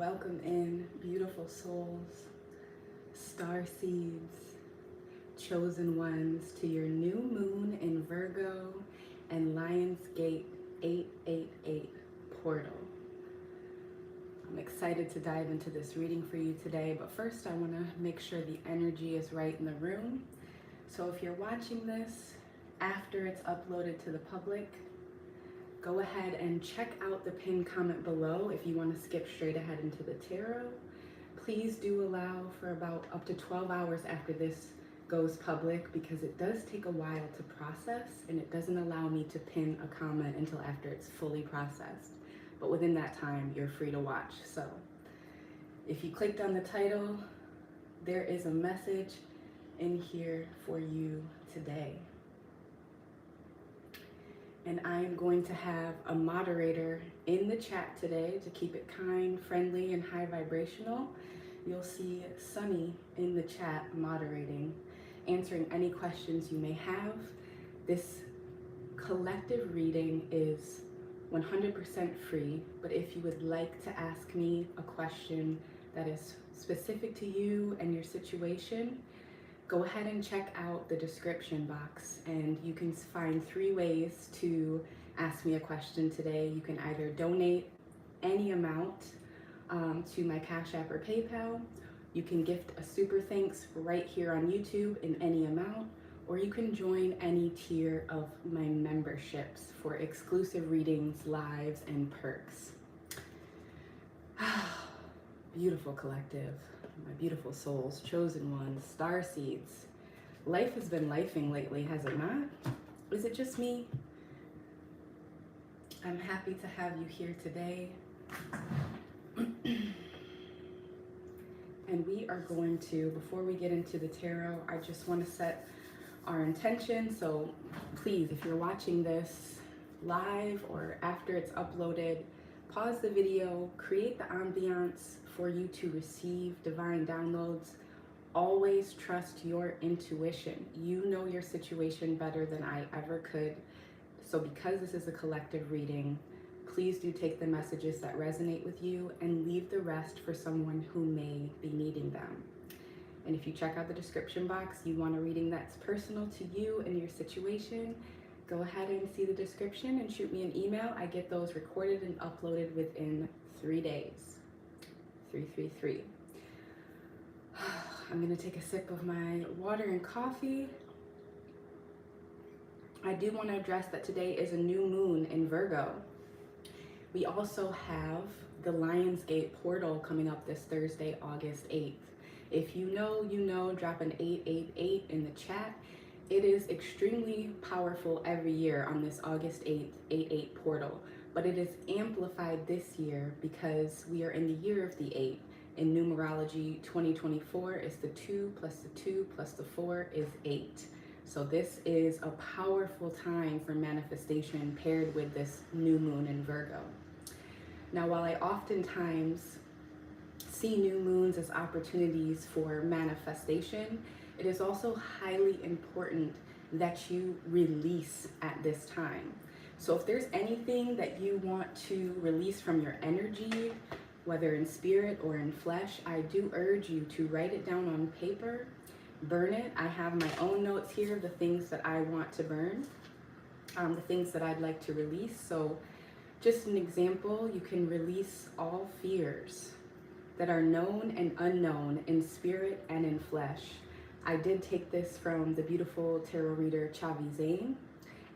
Welcome in, beautiful souls, star seeds, chosen ones, to your new moon in Virgo and Lionsgate 888 portal. I'm excited to dive into this reading for you today, but first I want to make sure the energy is right in the room. So if you're watching this after it's uploaded to the public, go ahead and check out the pinned comment below if you want to skip straight ahead into the tarot. Please do allow for about up to 12 hours after this goes public, because it does take a while to process and it doesn't allow me to pin a comment until after it's fully processed. But within that time, you're free to watch. So if you clicked on the title, there is a message in here for you today. And I'm going to have a moderator in the chat today to keep it kind, friendly, and high vibrational. You'll see Sunny in the chat moderating, answering any questions you may have. This collective reading is 100% free, but if you would like to ask me a question that is specific to you and your situation, go ahead and check out the description box, and you can find 3 ways to ask me a question today. You can either donate any amount to my Cash App or PayPal. You can gift a super thanks right here on YouTube in any amount, or you can join any tier of my memberships for exclusive readings, lives, and perks. Beautiful collective. My beautiful souls, chosen ones, star seeds. Life has been lifing lately, has it not? Is it just me? I'm happy to have you here today. And we are going to, before we get into the tarot, I just want to set our intention. So please, if you're watching this live or after it's uploaded, pause the video, create the ambiance for you to receive divine downloads. Always trust your intuition. You know your situation better than I ever could. So because this is a collective reading, please do take the messages that resonate with you and leave the rest for someone who may be needing them. And if you check out the description box, you want a reading that's personal to you and your situation, go ahead and see the description and shoot me an email. I get those recorded and uploaded within 3 days. 333. I'm gonna take a sip of my water and coffee. I do want to address that today is a new moon in Virgo. We also have the Lionsgate portal coming up this Thursday, August 8th. If you know, you know, drop an 888 in the chat. It is extremely powerful every year on this August 8th 88 portal, but it is amplified this year because we are in the year of the 8. In numerology, 2024 is the 2 plus the 2 plus the 4 is 8. So this is a powerful time for manifestation paired with this new moon in Virgo. Now, while I oftentimes see new moons as opportunities for manifestation, it is also highly important that you release at this time. So if there's anything that you want to release from your energy, whether in spirit or in flesh, I do urge you to write it down on paper, burn it. I have my own notes here, the things that I want to burn, the things that I'd like to release. So just an example, you can release all fears that are known and unknown in spirit and in flesh. I did take this from the beautiful tarot reader Chavi Zane,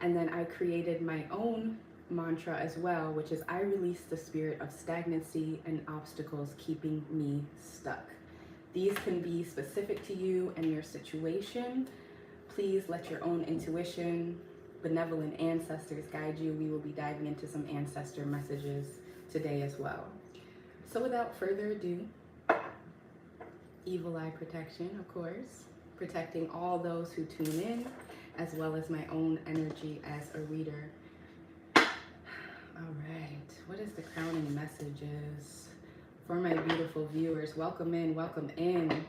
and then I created my own mantra as well, which is I release the spirit of stagnancy and obstacles keeping me stuck. These can be specific to you and your situation. Please let your own intuition, benevolent ancestors guide you. We will be diving into some ancestor messages today as well. So without further ado, evil eye protection, of course, protecting all those who tune in, as well as my own energy as a reader. All right, what is the crowning messages for my beautiful viewers? Welcome in, welcome in.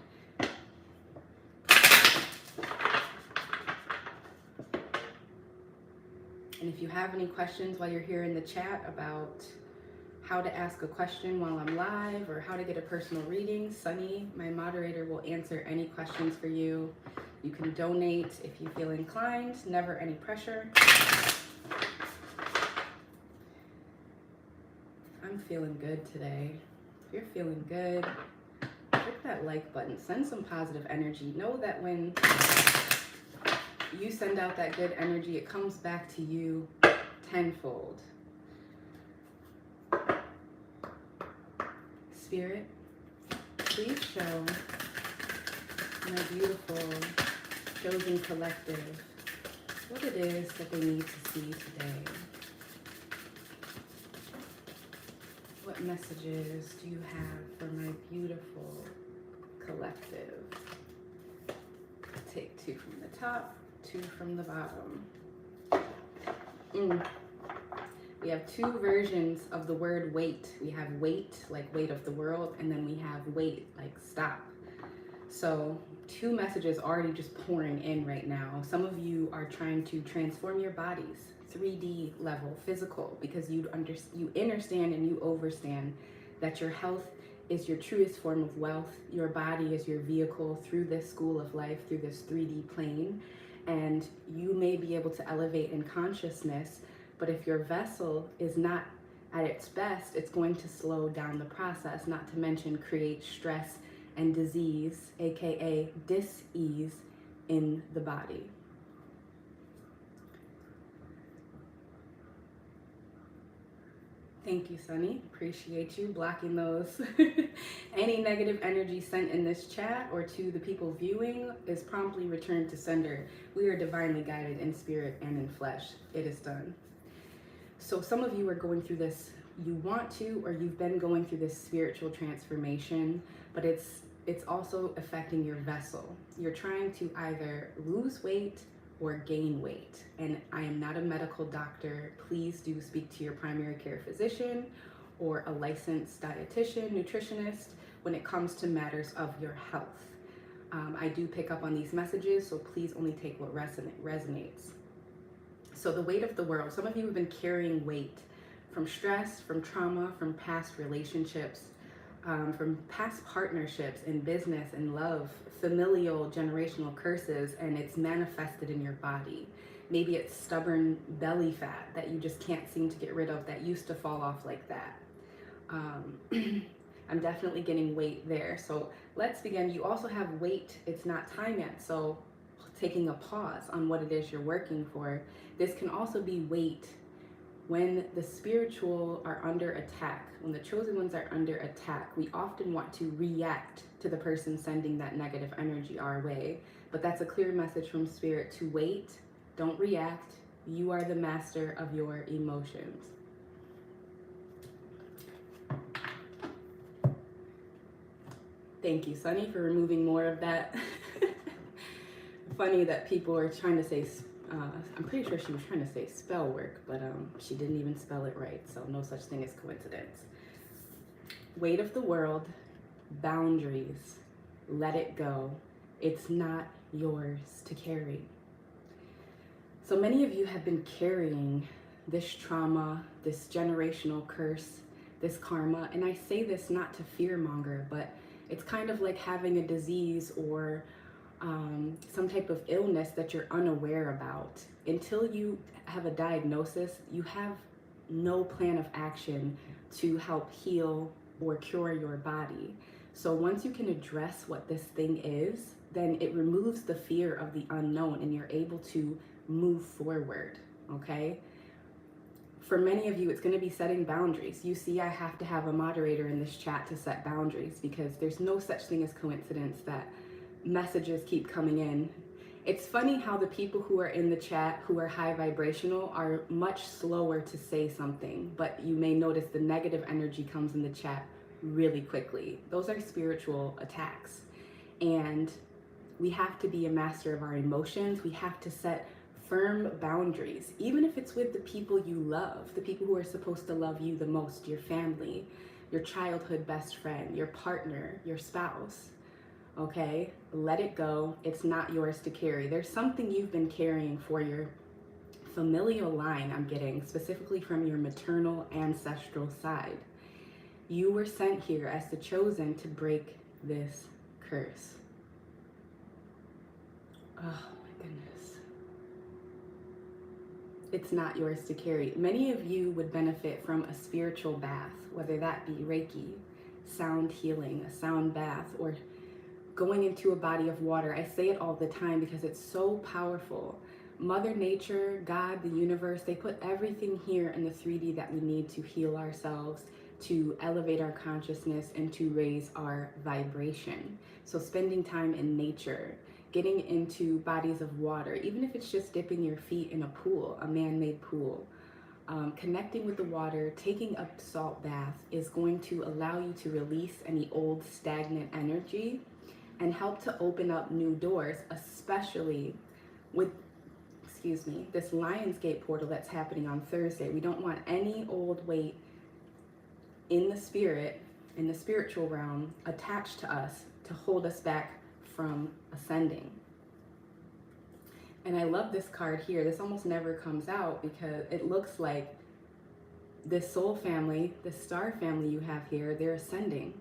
And if you have any questions while you're here in the chat about how to ask a question while I'm live or how to get a personal reading, Sunny, my moderator, will answer any questions for you. You can donate if you feel inclined, never any pressure. I'm feeling good today. If you're feeling good, click that like button, send some positive energy. Know that when you send out that good energy, it comes back to you tenfold. Spirit, please show my beautiful chosen collective what it is that they need to see today. What messages do you have for my beautiful collective? Take 2 from the top, 2 from the bottom. We have 2 versions of the word wait. We have wait, like weight of the world, and then we have wait, like stop. So 2 messages already just pouring in right now. Some of you are trying to transform your bodies, 3D level, physical, because you understand and you overstand that your health is your truest form of wealth. Your body is your vehicle through this school of life, through this 3D plane, and you may be able to elevate in consciousness. But if your vessel is not at its best, it's going to slow down the process, not to mention create stress and disease, aka dis-ease, in the body. Thank you, Sunny. Appreciate you blocking those. Any negative energy sent in this chat or to the people viewing is promptly returned to sender. We are divinely guided in spirit and in flesh. It is done. So some of you are going through this, you want to, or you've been going through this spiritual transformation, but it's also affecting your vessel. You're trying to either lose weight or gain weight. And I am not a medical doctor. Please do speak to your primary care physician or a licensed dietitian, nutritionist when it comes to matters of your health. I do pick up on these messages, so please only take what resonates. So the weight of the world. Some of you have been carrying weight from stress, from trauma, from past relationships, from past partnerships in business and love, familial generational curses, and it's manifested in your body. Maybe it's stubborn belly fat that you just can't seem to get rid of that used to fall off like that. I'm definitely getting weight there. So let's begin. You also have weight. It's not time yet. So taking a pause on what it is you're working for. This can also be weight when the spiritual are under attack, when the chosen ones are under attack. We often want to react to the person sending that negative energy our way, but that's a clear message from spirit to wait, don't react. You are the master of your emotions. Thank you, Sunny, for removing more of that. Funny that people are trying to say, I'm pretty sure she was trying to say spell work, but she didn't even spell it right, so no such thing as coincidence. Weight of the world, boundaries, let it go. It's not yours to carry. So many of you have been carrying this trauma, this generational curse, this karma, and I say this not to fearmonger, but it's kind of like having a disease or some type of illness that you're unaware about. Until you have a diagnosis, you have no plan of action to help heal or cure your body. So once you can address what this thing is, then it removes the fear of the unknown and you're able to move forward, okay? For many of you, it's going to be setting boundaries. You see, I have to have a moderator in this chat to set boundaries because there's no such thing as coincidence that messages keep coming in. It's funny how the people who are in the chat who are high vibrational are much slower to say something, but you may notice the negative energy comes in the chat really quickly. Those are spiritual attacks. And we have to be a master of our emotions. We have to set firm boundaries, even if it's with the people you love, the people who are supposed to love you the most, your family, your childhood best friend, your partner, your spouse. Okay, let it go. It's not yours to carry. There's something you've been carrying for your familial line, I'm getting, specifically from your maternal ancestral side. You were sent here as the chosen to break this curse. Oh my goodness. It's not yours to carry. Many of you would benefit from a spiritual bath, whether that be Reiki, sound healing, a sound bath, or going into a body of water. I say it all the time because it's so powerful. Mother Nature, God, the universe, they put everything here in the 3D that we need to heal ourselves, to elevate our consciousness, and to raise our vibration. So spending time in nature, getting into bodies of water, even if it's just dipping your feet in a pool, a man-made pool, connecting with the water, taking a salt bath is going to allow you to release any old stagnant energy and help to open up new doors, especially with, this Lionsgate portal that's happening on Thursday. We don't want any old weight in the spirit, in the spiritual realm, attached to us to hold us back from ascending. And I love this card here. This almost never comes out because it looks like this soul family, this star family you have here, they're ascending.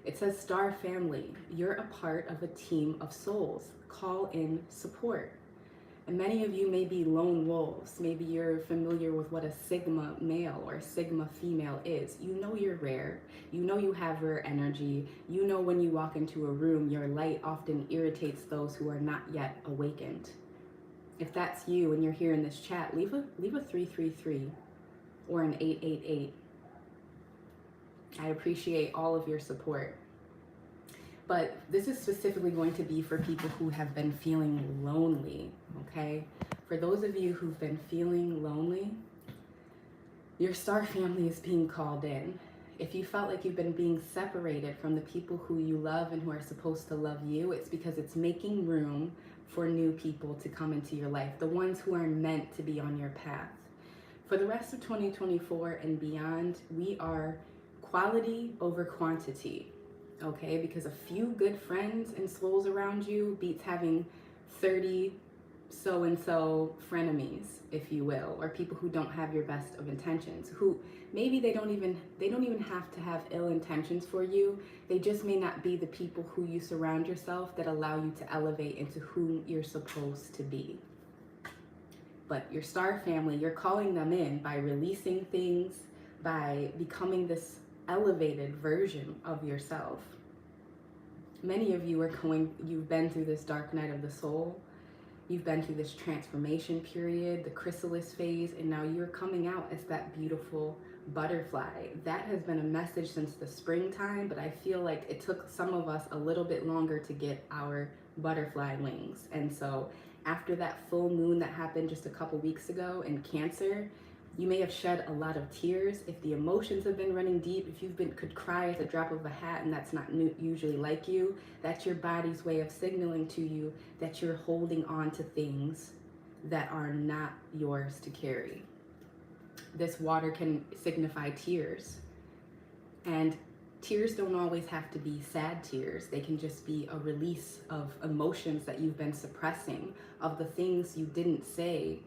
It says star family. You're a part of a team of souls. Call in support. And many of you may be lone wolves. Maybe you're familiar with what a Sigma male or a Sigma female is. You know you're rare. You know you have rare energy. You know when you walk into a room, your light often irritates those who are not yet awakened. If that's you and you're here in this chat, leave a 333 or an 888. I appreciate all of your support. But this is specifically going to be for people who have been feeling lonely, okay? For those of you who've been feeling lonely, your star family is being called in. If you felt like you've been being separated from the people who you love and who are supposed to love you, it's because it's making room for new people to come into your life, the ones who are meant to be on your path. For the rest of 2024 and beyond, we are quality over quantity. Okay, because a few good friends and souls around you beats having 30 so-and-so frenemies, if you will, or people who don't have your best of intentions, who maybe they don't even have to have ill intentions for you. They just may not be the people who you surround yourself that allow you to elevate into who you're supposed to be. But your star family, you're calling them in by releasing things, by becoming this elevated version of yourself. Many of you you've been through this dark night of the soul. You've been through this transformation period, the chrysalis phase, and now you're coming out as that beautiful butterfly. That has been a message since the springtime, but I feel like it took some of us a little bit longer to get our butterfly wings. And so after that full moon that happened just a couple weeks ago in Cancer, you may have shed a lot of tears. If the emotions have been running deep, if could cry at the drop of a hat, and that's not usually like you, that's your body's way of signaling to you that you're holding on to things that are not yours to carry. This water can signify tears. And tears don't always have to be sad tears. They can just be a release of emotions that you've been suppressing, of the things you didn't say,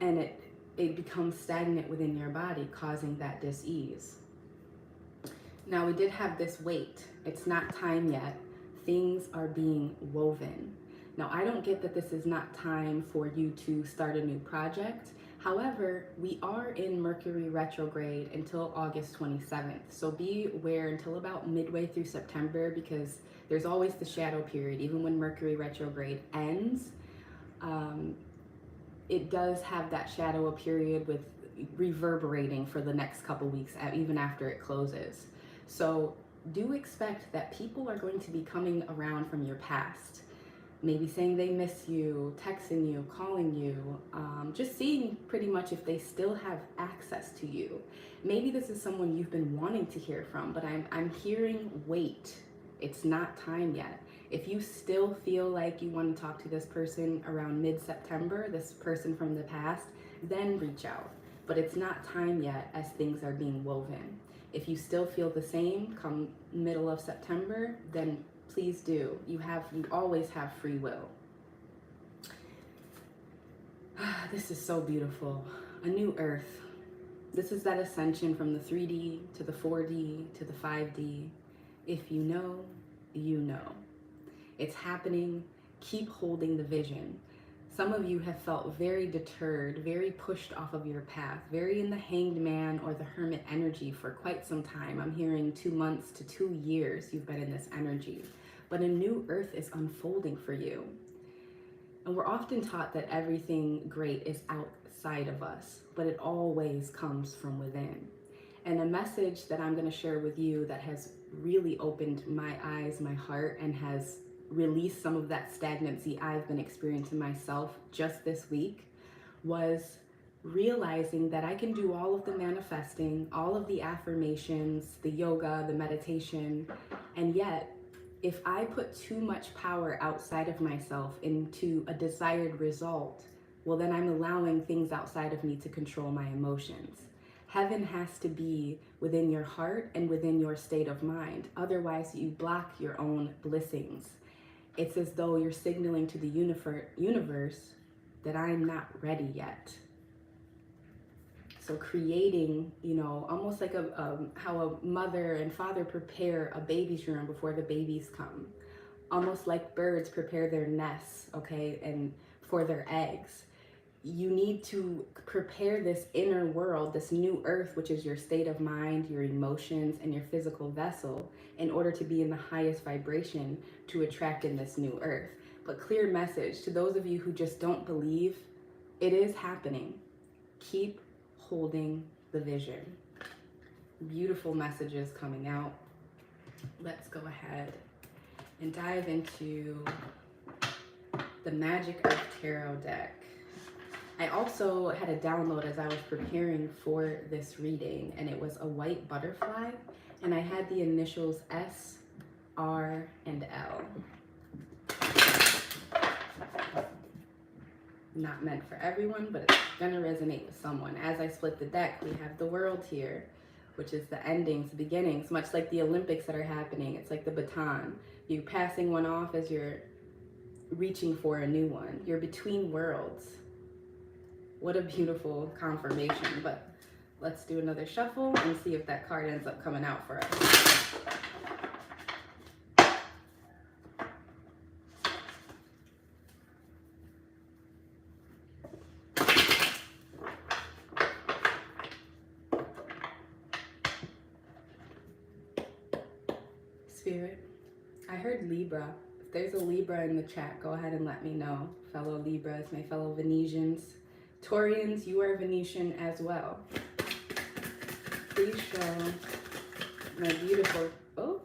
and it becomes stagnant within your body, causing that dis-ease. Now, we did have this weight. It's not time yet. Things are being woven. Now, I don't get that this is not time for you to start a new project. However, we are in Mercury retrograde until August 27th. So be aware until about midway through September, because there's always the shadow period. Even when Mercury retrograde ends, it does have that shadow period with reverberating for the next couple weeks, even after it closes. So do expect that people are going to be coming around from your past, maybe saying they miss you, texting you, calling you, just seeing pretty much if they still have access to you. Maybe this is someone you've been wanting to hear from, but I'm hearing wait. It's not time yet. If you still feel like you want to talk to this person around mid-September, this person from the past, then reach out. But it's not time yet, as things are being woven. If you still feel the same come middle of September, then please do. You always have free will. This is so beautiful. A new earth. This is that ascension from the 3D to the 4D to the 5D. If you know, you know. It's happening. Keep holding the vision. Some of you have felt very deterred, very pushed off of your path, very in the hanged man or the hermit energy for quite some time. I'm hearing 2 months to 2 years you've been in this energy. But a new earth is unfolding for you. And we're often taught that everything great is outside of us, but it always comes from within. And a message that I'm going to share with you that has really opened my eyes, my heart, and has released some of that stagnancy I've been experiencing myself just this week was realizing that I can do all of the manifesting, all of the affirmations, the yoga, the meditation, and yet if I put too much power outside of myself into a desired result, well, then I'm allowing things outside of me to control my emotions. Heaven has to be within your heart and within your state of mind. Otherwise, you block your own blessings. It's as though you're signaling to the universe that I'm not ready yet. So creating, almost like how a mother and father prepare a baby's room before the babies come. Almost like birds prepare their nests, okay, and for their eggs. You need to prepare this inner world, this new earth, which is your state of mind, your emotions, and your physical vessel, in order to be in the highest vibration to attract in this new earth. But clear message to those of you who just don't believe, it is happening. Keep holding the vision. Beautiful messages coming out. Let's go ahead and dive into the Magic of Tarot deck. I also had a download as I was preparing for this reading, and it was a white butterfly, and I had the initials S, R, and L. Not meant for everyone, but it's gonna resonate with someone. As I split the deck, we have the world here, which is the endings, the beginnings, much like the Olympics that are happening. It's like the baton. You're passing one off as you're reaching for a new one. You're between worlds. What a beautiful confirmation. But let's do another shuffle and see if that card ends up coming out for us. Spirit, I heard Libra. If there's a Libra in the chat, go ahead and let me know. Fellow Libras, my fellow Venetians. Taurians, you are Venetian as well. Please show my beautiful, oh,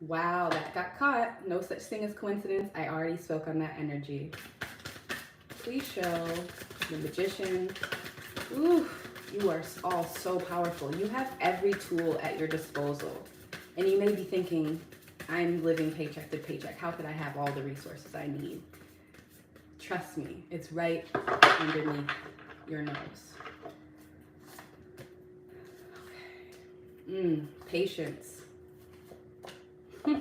wow, that got caught. No such thing as coincidence. I already spoke on that energy. Please show the Magician. Ooh, you are all so powerful. You have every tool at your disposal. And you may be thinking, I'm living paycheck to paycheck. How could I have all the resources I need? Trust me, it's right underneath your nose. Okay. Patience. All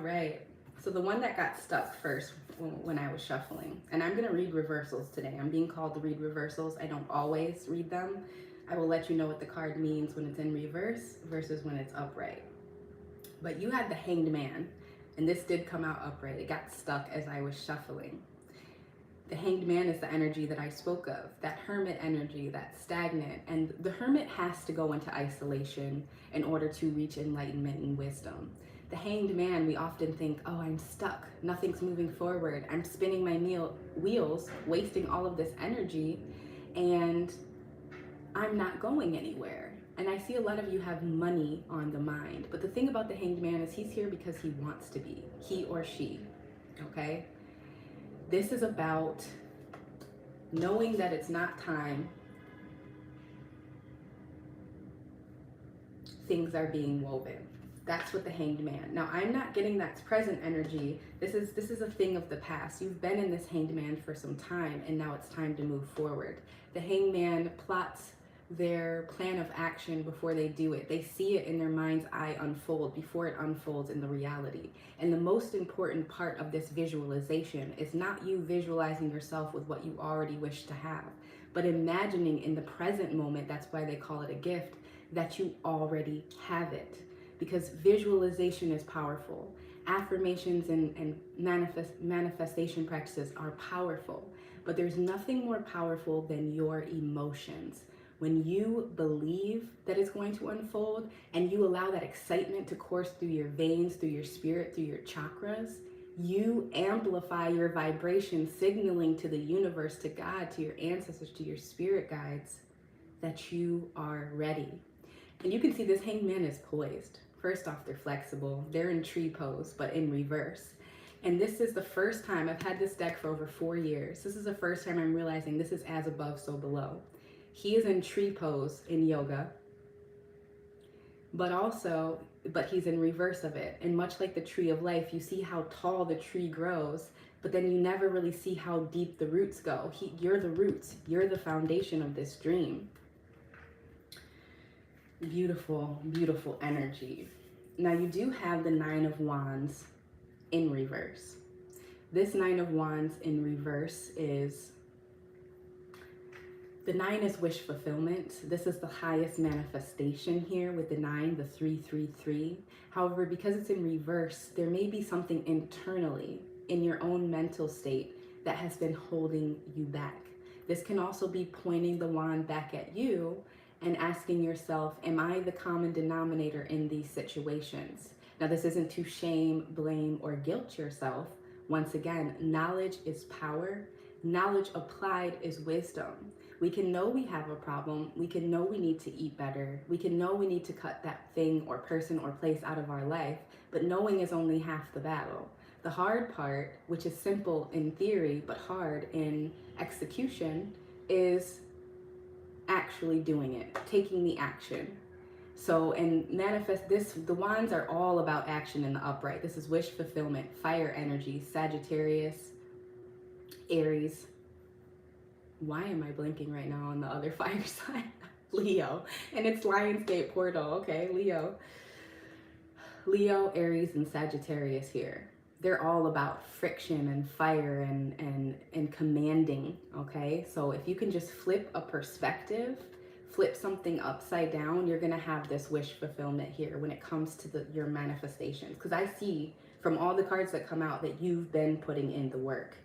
right. So the one that got stuck first when I was shuffling, and I'm going to read reversals today. I'm being called to read reversals. I don't always read them. I will let you know what the card means when it's in reverse versus when it's upright. But you had the Hanged Man, and this did come out upright. It got stuck as I was shuffling. The Hanged Man is the energy that I spoke of, that hermit energy, that stagnant. And the hermit has to go into isolation in order to reach enlightenment and wisdom. The Hanged Man, we often think, oh, I'm stuck. Nothing's moving forward. I'm spinning my wheels, wasting all of this energy, and I'm not going anywhere. And I see a lot of you have money on the mind. But the thing about the Hanged Man is he's here because he wants to be, he or she, okay? This is about knowing that it's not time. Things are being woven. That's what the Hanged Man. Now, I'm not getting that present energy. This is a thing of the past. You've been in this Hanged Man for some time, and now it's time to move forward. The Hanged Man plots their plan of action before they do it. They see it in their mind's eye unfold before it unfolds in the reality. And the most important part of this visualization is not you visualizing yourself with what you already wish to have, but imagining in the present moment, that's why they call it a gift, that you already have it. Because visualization is powerful. Affirmations and manifestation practices are powerful, but there's nothing more powerful than your emotions. When you believe that it's going to unfold and you allow that excitement to course through your veins, through your spirit, through your chakras, you amplify your vibration, signaling to the universe, to God, to your ancestors, to your spirit guides that you are ready. And you can see this Hanged Man is poised. First off, they're flexible. They're in tree pose, but in reverse. And this is the first time, I've had this deck for over 4 years. This is the first time I'm realizing this is as above, so below. He is in tree pose in yoga, but he's in reverse of it. And much like the tree of life, you see how tall the tree grows, but then you never really see how deep the roots go. You're the roots. You're the foundation of this dream. Beautiful, beautiful energy. Now you do have the Nine of Wands in reverse. This Nine of Wands in reverse is, the 9 is wish fulfillment. This is the highest manifestation here with the 9, the 333. However, because it's in reverse, there may be something internally in your own mental state that has been holding you back. This can also be pointing the wand back at you and asking yourself, am I the common denominator in these situations? Now, this isn't to shame, blame, or guilt yourself. Once again, knowledge is power. Knowledge applied is wisdom. We can know we have a problem. We can know we need to eat better. We can know we need to cut that thing or person or place out of our life, but knowing is only half the battle. The hard part, which is simple in theory, but hard in execution, is actually doing it, taking the action. So, and manifest this, the wands are all about action in the upright. This is wish fulfillment, fire energy, Sagittarius, Aries. Why am I blinking right now on the other fire sign? Leo. And it's Lionsgate portal. Okay, Leo. Leo, Aries, and Sagittarius here. They're all about friction and fire and commanding, okay? So if you can just flip a perspective, flip something upside down, you're gonna have this wish fulfillment here when it comes to your manifestations. Because I see from all the cards that come out that you've been putting in the work.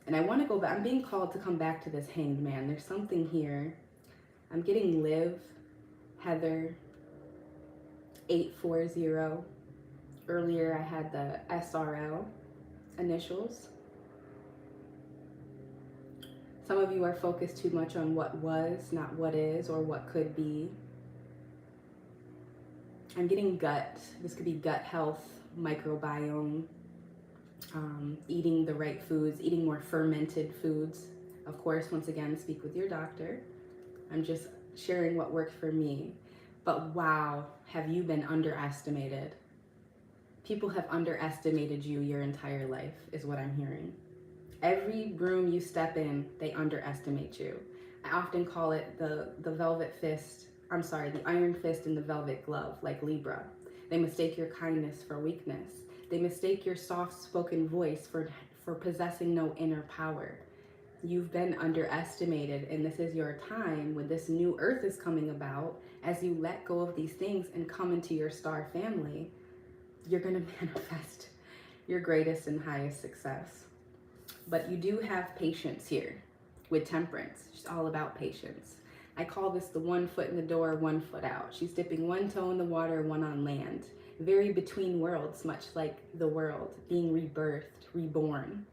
And I want to go back. I'm being called to come back to this Hanged Man. There's something here. I'm getting Liv, Heather, 840. Earlier I had the SRL initials. Some of you are focused too much on what was, not what is, or what could be. I'm getting gut. This could be gut health, microbiome. Eating the right foods, eating more fermented foods. Of course, once again, speak with your doctor. I'm just sharing what worked for me. But wow, have you been underestimated? People have underestimated you your entire life, is what I'm hearing. Every room you step in, they underestimate you. I often call it the velvet fist, the iron fist and the velvet glove, like Libra. They mistake your kindness for weakness. They mistake your soft-spoken voice for possessing no inner power. You've been underestimated, and this is your time when this new earth is coming about. As you let go of these things and come into your star family, you're going to manifest your greatest and highest success. But you do have patience here with Temperance. It's all about patience. I call this the 1 foot in the door, 1 foot out. She's dipping one toe in the water, one on land. Very between worlds, much like the world, being rebirthed, reborn.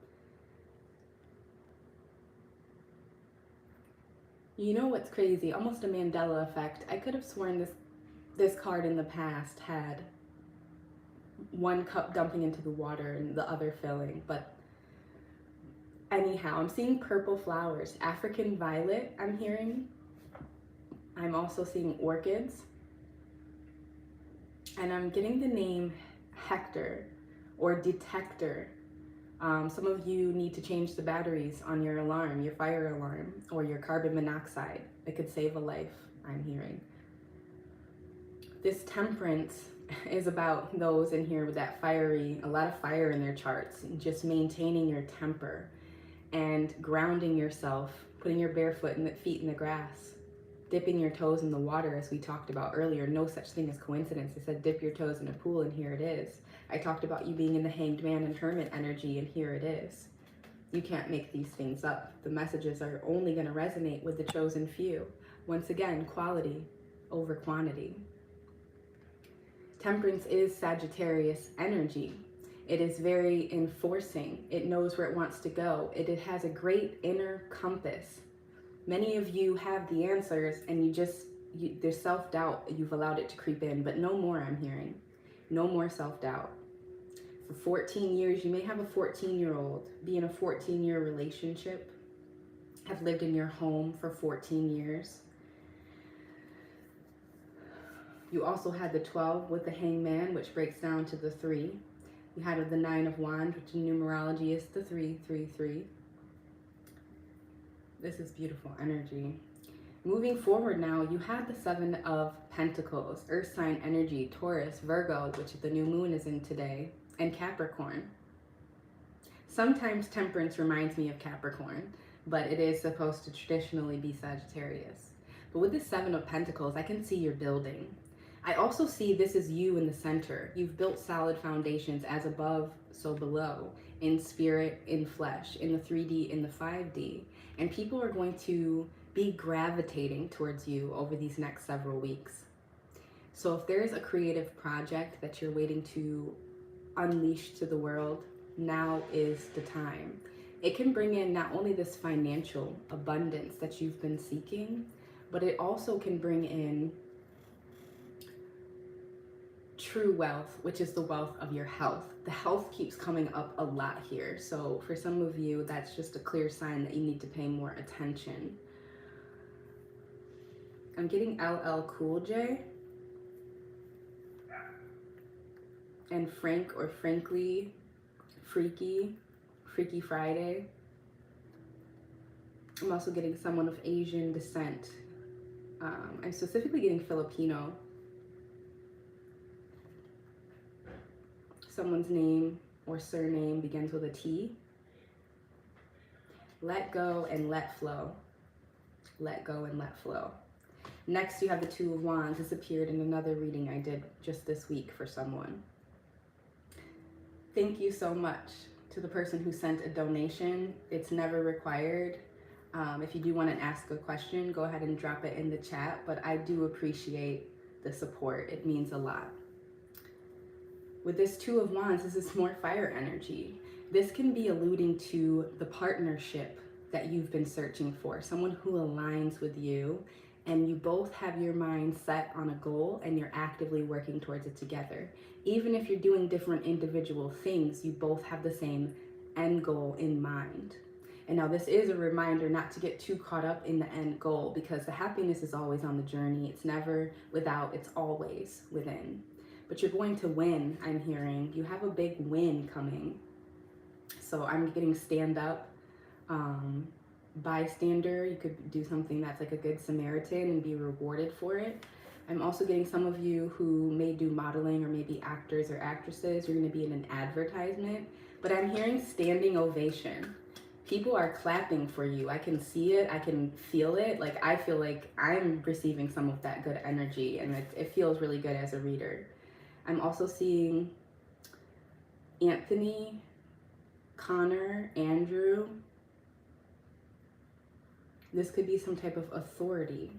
You know what's crazy? Almost a Mandela effect. I could have sworn this card in the past had one cup dumping into the water and the other filling, but anyhow, I'm seeing purple flowers. African violet, I'm hearing. I'm also seeing orchids. And I'm getting the name Hector or Detector. Some of you need to change the batteries on your alarm, your fire alarm, or your carbon monoxide. It could save a life, I'm hearing. This Temperance is about those in here with that a lot of fire in their charts, and just maintaining your temper and grounding yourself putting your barefoot and feet in the grass, dipping your toes in the water, as we talked about earlier. No such thing as coincidence. I said dip your toes in a pool, and here it is. I talked about you being in the Hanged Man and Hermit energy, and here it is. You can't make these things up. The messages are only going to resonate with the chosen few. Once again, quality over quantity. Temperance is Sagittarius energy. It is very enforcing. It knows where it wants to go. It has a great inner compass. Many of you have the answers, and there's self-doubt. You've allowed it to creep in, but no more, I'm hearing. No more self-doubt. For 14 years, you may have a 14-year-old, be in a 14-year relationship, have lived in your home for 14 years. You also had the 12 with the Hangman, which breaks down to the 3. You had the 9 of Wands, which in numerology is the 333. This is beautiful energy. Moving forward now, you have the 7 of Pentacles, Earth sign energy, Taurus, Virgo, which the new moon is in today, and Capricorn. Sometimes temperance reminds me of Capricorn, but it is supposed to traditionally be Sagittarius. But with the 7 of Pentacles, I can see you're building. I also see this is you in the center. You've built solid foundations, as above, so below, in spirit, in flesh, in the 3D, in the 5D. And people are going to be gravitating towards you over these next several weeks. So if there's a creative project that you're waiting to unleash to the world, now is the time. It can bring in not only this financial abundance that you've been seeking, but it also can bring in true wealth, which is the wealth of your health. The health keeps coming up a lot here. So for some of you, that's just a clear sign that you need to pay more attention. I'm getting LL Cool J and Frank or Frankly, Freaky Friday. I'm also getting someone of Asian descent. I'm specifically getting Filipino. Someone's name or surname begins with a T. Let go and let flow. Let go and let flow. Next, you have the 2 of Wands. This appeared in another reading I did just this week for someone. Thank you so much to the person who sent a donation. It's never required. If you do want to ask a question, go ahead and drop it in the chat, but I do appreciate the support. It means a lot. With this 2 of Wands, this is more fire energy. This can be alluding to the partnership that you've been searching for, someone who aligns with you, and you both have your mind set on a goal and you're actively working towards it together. Even if you're doing different individual things, you both have the same end goal in mind. And now this is a reminder not to get too caught up in the end goal, because the happiness is always on the journey. It's never without, it's always within. But you're going to win, I'm hearing. You have a big win coming. So I'm getting stand up, bystander. You could do something that's like a good Samaritan and be rewarded for it. I'm also getting some of you who may do modeling or maybe actors or actresses. You're going to be in an advertisement. But I'm hearing standing ovation. People are clapping for you. I can see it. I can feel it. Like, I feel like I'm receiving some of that good energy, and it feels really good as a reader. I'm also seeing Anthony, Connor, Andrew. This could be some type of authority.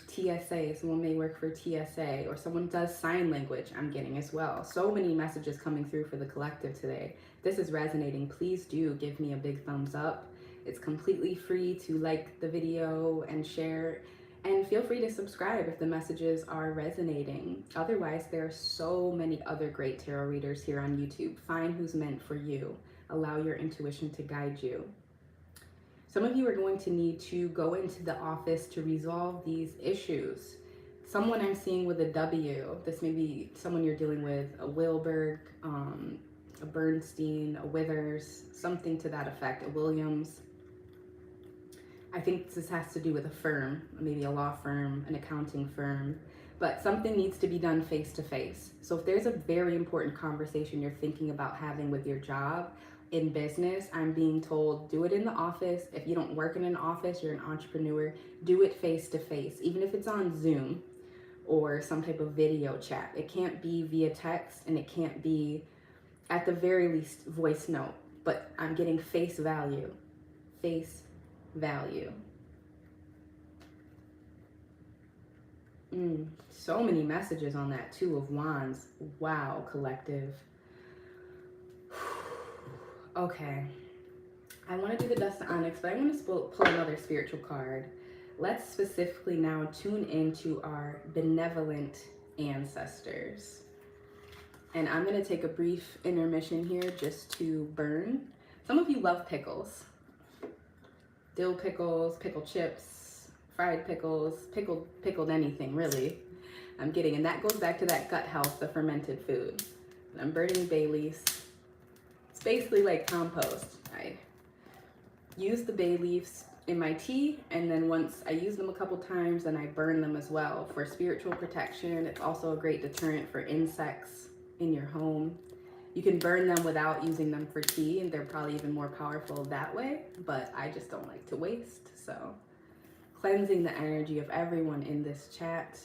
TSA, someone may work for TSA, or someone does sign language, I'm getting as well. So many messages coming through for the collective today. This is resonating. Please do give me a big thumbs up. It's completely free to like the video and share. And feel free to subscribe if the messages are resonating. Otherwise, there are so many other great tarot readers here on YouTube. Find who's meant for you. Allow your intuition to guide you. Some of you are going to need to go into the office to resolve these issues. Someone I'm seeing with a W, this may be someone you're dealing with, a Wilberg, a Bernstein, a Withers, something to that effect, a Williams. I think this has to do with a firm, maybe a law firm, an accounting firm, but something needs to be done face to face. So if there's a very important conversation you're thinking about having with your job, in business, I'm being told, do it in the office. If you don't work in an office, you're an entrepreneur, do it face to face, even if it's on Zoom or some type of video chat. It can't be via text, and it can't be, at the very least, voice note. But I'm getting face value. Face value. So many messages on that. Two of Wands. Wow, collective. Okay. I want to do the Dust of Onyx, but I want to pull another spiritual card. Let's specifically now tune into our benevolent ancestors. And I'm going to take a brief intermission here just to burn. Some of you love pickles. Dill pickles, pickle chips, fried pickles, pickled anything, really. I'm getting, and that goes back to that gut health, the fermented food. I'm burning bay leaves. It's basically like compost. I use the bay leaves in my tea, and then once I use them a couple times, then I burn them as well for spiritual protection. It's also a great deterrent for insects in your home. You can burn them without using them for tea, and they're probably even more powerful that way, but I just don't like to waste. So cleansing the energy of everyone in this chat.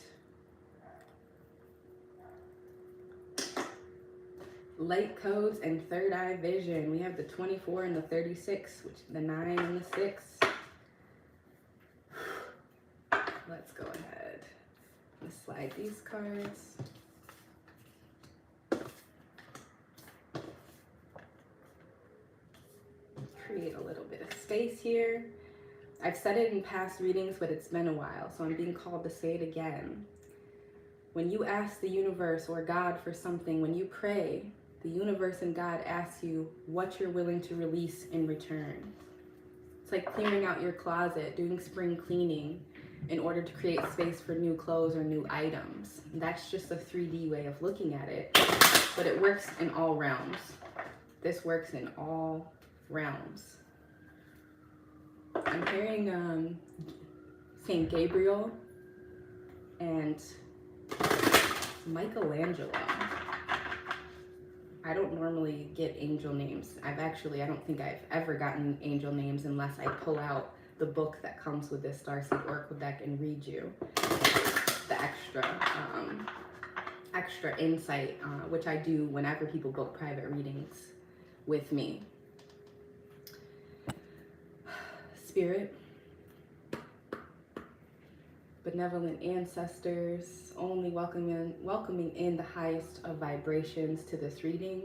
Light codes and third eye vision. We have the 24 and the 36, which the 9 and the 6. Let's go ahead and slide these cards. Create a little bit of space here. I've said it in past readings, but it's been a while, so I'm being called to say it again. When you ask the universe or God for something, when you pray, the universe and God asks you what you're willing to release in return. It's like clearing out your closet, doing spring cleaning in order to create space for new clothes or new items. That's just a 3D way of looking at it, but it works in all realms. This works in all realms. I'm hearing Saint Gabriel and Michelangelo. I don't normally get angel names. I don't think I've ever gotten angel names unless I pull out the book that comes with this Starseed Oracle deck and read you the extra insight, which I do whenever people book private readings with me. Spirit, benevolent ancestors, only welcoming in the highest of vibrations to this reading.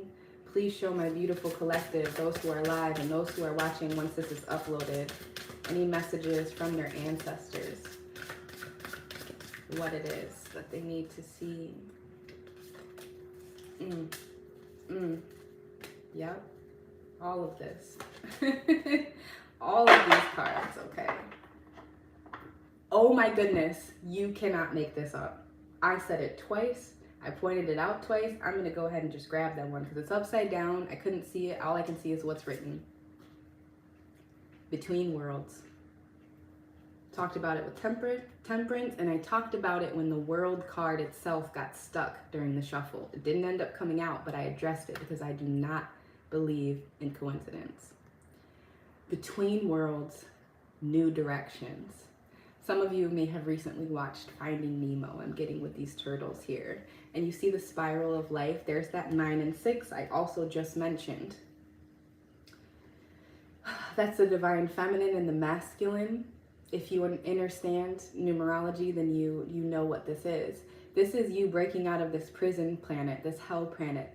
Please show my beautiful collective, those who are live and those who are watching once this is uploaded, any messages from their ancestors, what it is that they need to see. Yep, all of this. All of these cards, okay. Oh my goodness, you cannot make this up. I said it twice. I pointed it out twice. I'm going to go ahead and just grab that one because it's upside down. I couldn't see it. All I can see is what's written. Between worlds. Talked about it with temperance, and I talked about it when the world card itself got stuck during the shuffle. It didn't end up coming out, but I addressed it because I do not believe in coincidence. Between worlds, new directions. Some of you may have recently watched Finding Nemo. I'm getting with these turtles here. And you see the spiral of life. There's that 9 and 6 I also just mentioned. That's the divine feminine and the masculine. If you understand numerology, then you know what this is. This is you breaking out of this prison planet, this hell planet.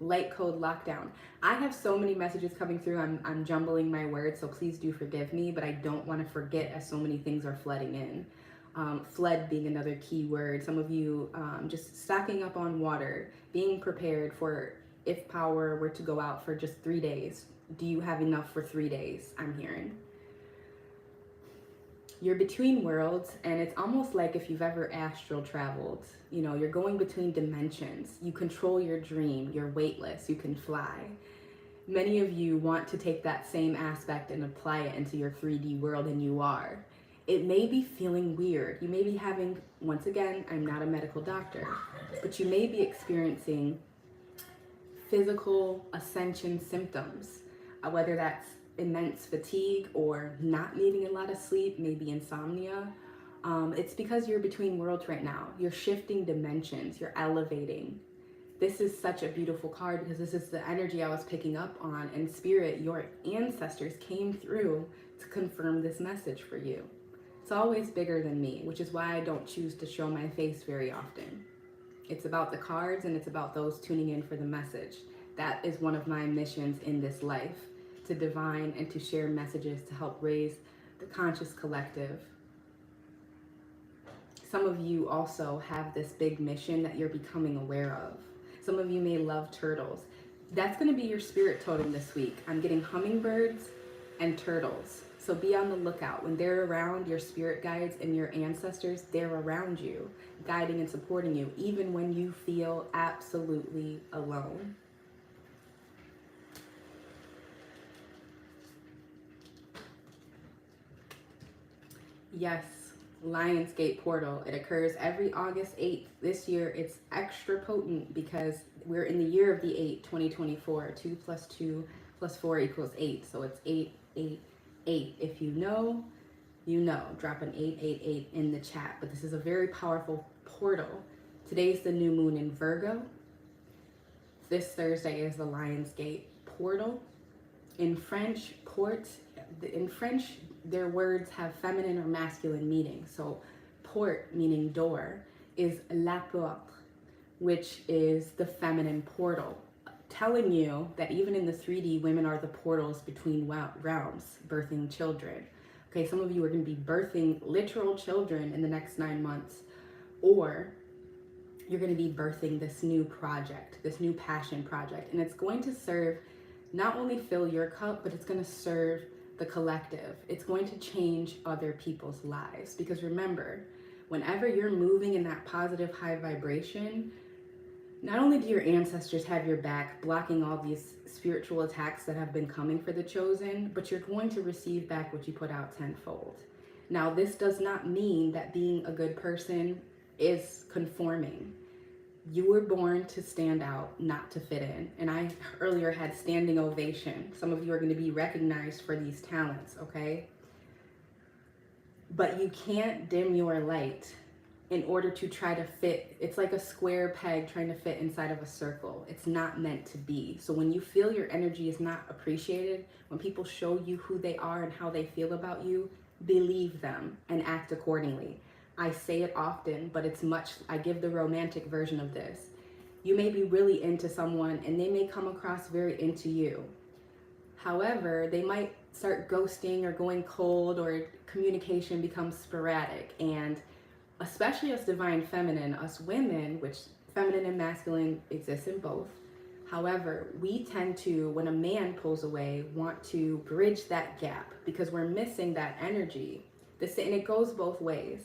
Light code lockdown. I have so many messages coming through. I'm jumbling my words, so please do forgive me, but I don't want to forget as so many things are flooding in. Flood being another key word. Some of you just stocking up on water, being prepared for if power were to go out for just 3 days. Do you have enough for 3 days? I'm hearing. You're between worlds, and it's almost like if you've ever astral traveled. You know, you're going between dimensions. You control your dream. You're weightless. You can fly. Many of you want to take that same aspect and apply it into your 3D world, and you are. It may be feeling weird. You may be having, once again, I'm not a medical doctor, but you may be experiencing physical ascension symptoms. whether that's immense fatigue or not needing a lot of sleep, maybe insomnia. It's because you're between worlds right now. You're shifting dimensions, you're elevating. This is such a beautiful card because this is the energy I was picking up on, and Spirit, your ancestors came through to confirm this message for you. It's always bigger than me, which is why I don't choose to show my face very often. It's about the cards, and it's about those tuning in for the message. That is one of my missions in this life, to divine and to share messages to help raise the conscious collective. Some of you also have this big mission that you're becoming aware of. Some of you may love turtles. That's going to be your spirit totem this week. I'm getting hummingbirds and turtles. So be on the lookout. When they're around, your spirit guides and your ancestors, they're around you, guiding and supporting you, even when you feel absolutely alone. Yes, Lionsgate portal. It occurs every August 8th. This year it's extra potent because we're in the year of the 8, 2024. 2 plus 2 plus 4 equals 8. So it's 8, 8, 8. If you know, you know. Drop an 888 in the chat. But this is a very powerful portal. Today's the new moon in Virgo. This Thursday is the Lionsgate portal. In French, their words have feminine or masculine meaning. So porte, meaning door, is la porte, which is the feminine portal, telling you that even in the 3D, women are the portals between realms, birthing children. Okay, some of you are going to be birthing literal children in the next 9 months, or you're going to be birthing this new project, this new passion project, and it's going to serve, not only fill your cup, but it's going to serve the collective. It's going to change other people's lives. Because remember, whenever you're moving in that positive high vibration, not only do your ancestors have your back, blocking all these spiritual attacks that have been coming for the chosen, but you're going to receive back what you put out tenfold. Now, this does not mean that being a good person is conforming. You were born to stand out, not to fit in. And I earlier had standing ovation. Some of you are going to be recognized for these talents, okay? But you can't dim your light in order to try to fit. It's like a square peg trying to fit inside of a circle. It's not meant to be. So when you feel your energy is not appreciated, when people show you who they are and how they feel about you, believe them and act accordingly. I say it often, but it's much, I give the romantic version of this. You may be really into someone and they may come across very into you. However, they might start ghosting or going cold, or communication becomes sporadic. And especially us divine feminine, us women, which feminine and masculine exists in both. However, we tend to, when a man pulls away, want to bridge that gap because we're missing that energy. And it goes both ways.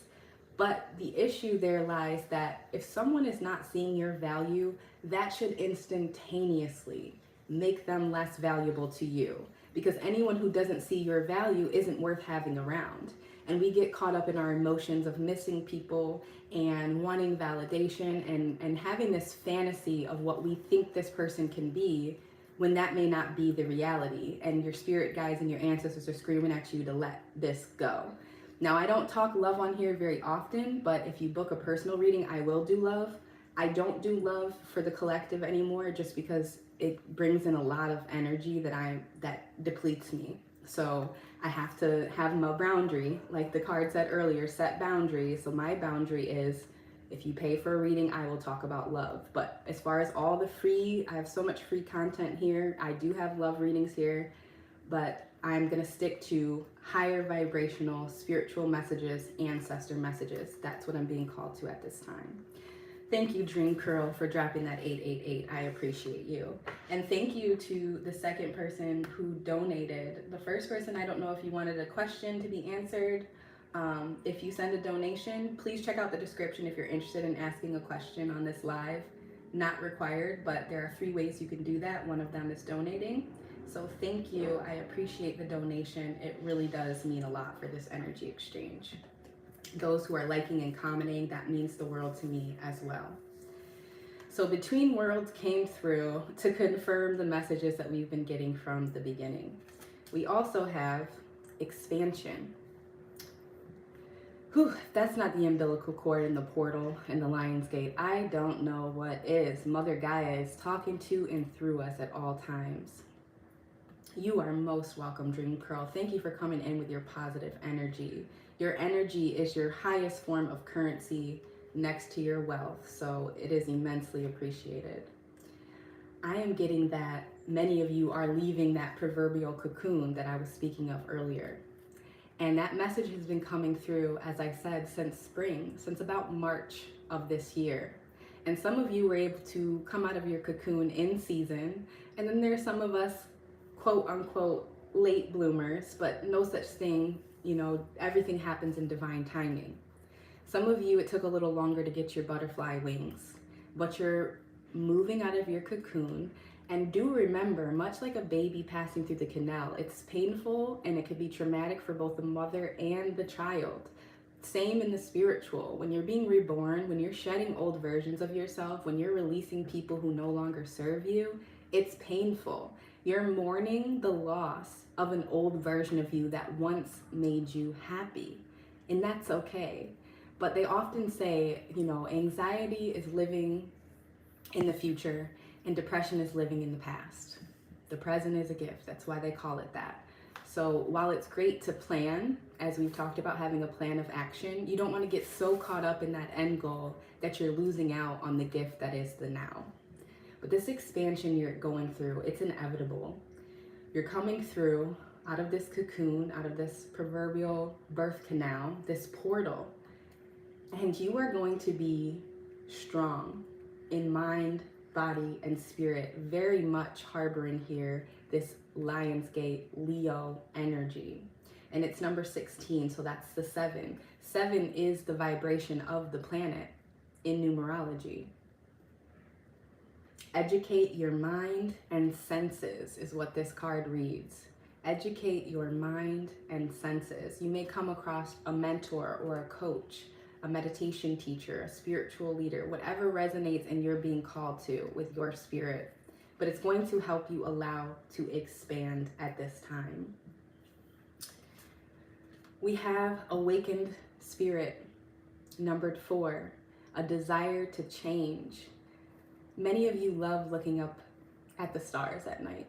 But the issue there lies that if someone is not seeing your value, that should instantaneously make them less valuable to you. Because anyone who doesn't see your value isn't worth having around. And we get caught up in our emotions of missing people and wanting validation and having this fantasy of what we think this person can be, when that may not be the reality. And your spirit guides and your ancestors are screaming at you to let this go. Now, I don't talk love on here very often, but if you book a personal reading, I will do love. I don't do love for the collective anymore just because it brings in a lot of energy that depletes me. So I have to have my boundary, like the card said earlier, set boundaries. So my boundary is, if you pay for a reading, I will talk about love. But as far as all the free, I have so much free content here. I do have love readings here, but I'm going to stick to higher vibrational spiritual messages, ancestor messages. That's what I'm being called to at this time. Thank you, Dream Curl, for dropping that 888. I appreciate you. And thank you to the second person who donated. The first person, I don't know if you wanted a question to be answered. If you send a donation, please check out the description if you're interested in asking a question on this live. Not required, but there are 3 ways you can do that. One of them is donating. So thank you. I appreciate the donation. It really does mean a lot for this energy exchange. Those who are liking and commenting, that means the world to me as well. So Between Worlds came through to confirm the messages that we've been getting from the beginning. We also have expansion. Whew, if that's not the umbilical cord in the portal in the Lion's Gate, I don't know what is. Mother Gaia is talking to and through us at all times. You are most welcome, Dream Curl. Thank you for coming in with your positive energy. Your energy is your highest form of currency next to your wealth, so it is immensely appreciated. I am getting that many of you are leaving that proverbial cocoon that I was speaking of earlier. And that message has been coming through, as I said, since spring, since about March of this year. And some of you were able to come out of your cocoon in season, and then there's some of us, quote unquote, late bloomers, but no such thing, everything happens in divine timing. Some of you, it took a little longer to get your butterfly wings, but you're moving out of your cocoon. And do remember, much like a baby passing through the canal, it's painful and it could be traumatic for both the mother and the child. Same in the spiritual. When you're being reborn, when you're shedding old versions of yourself, when you're releasing people who no longer serve you, it's painful. You're mourning the loss of an old version of you that once made you happy. And that's okay. But they often say, anxiety is living in the future and depression is living in the past. The present is a gift. That's why they call it that. So while it's great to plan, as we've talked about having a plan of action, you don't want to get so caught up in that end goal that you're losing out on the gift that is the now. But this expansion you're going through, it's inevitable. You're coming through out of this cocoon, out of this proverbial birth canal, this portal. And you are going to be strong in mind, body, and spirit, very much harboring here this Lionsgate Leo energy. And it's number 16, so that's the 7. 7 is the vibration of the planet in numerology. Educate your mind and senses is what this card reads. Educate your mind and senses. You may come across a mentor or a coach, a meditation teacher, a spiritual leader, whatever resonates and you're being called to with your spirit. But it's going to help you allow to expand at this time. We have awakened spirit, numbered 4, a desire to change. Many of you love looking up at the stars at night.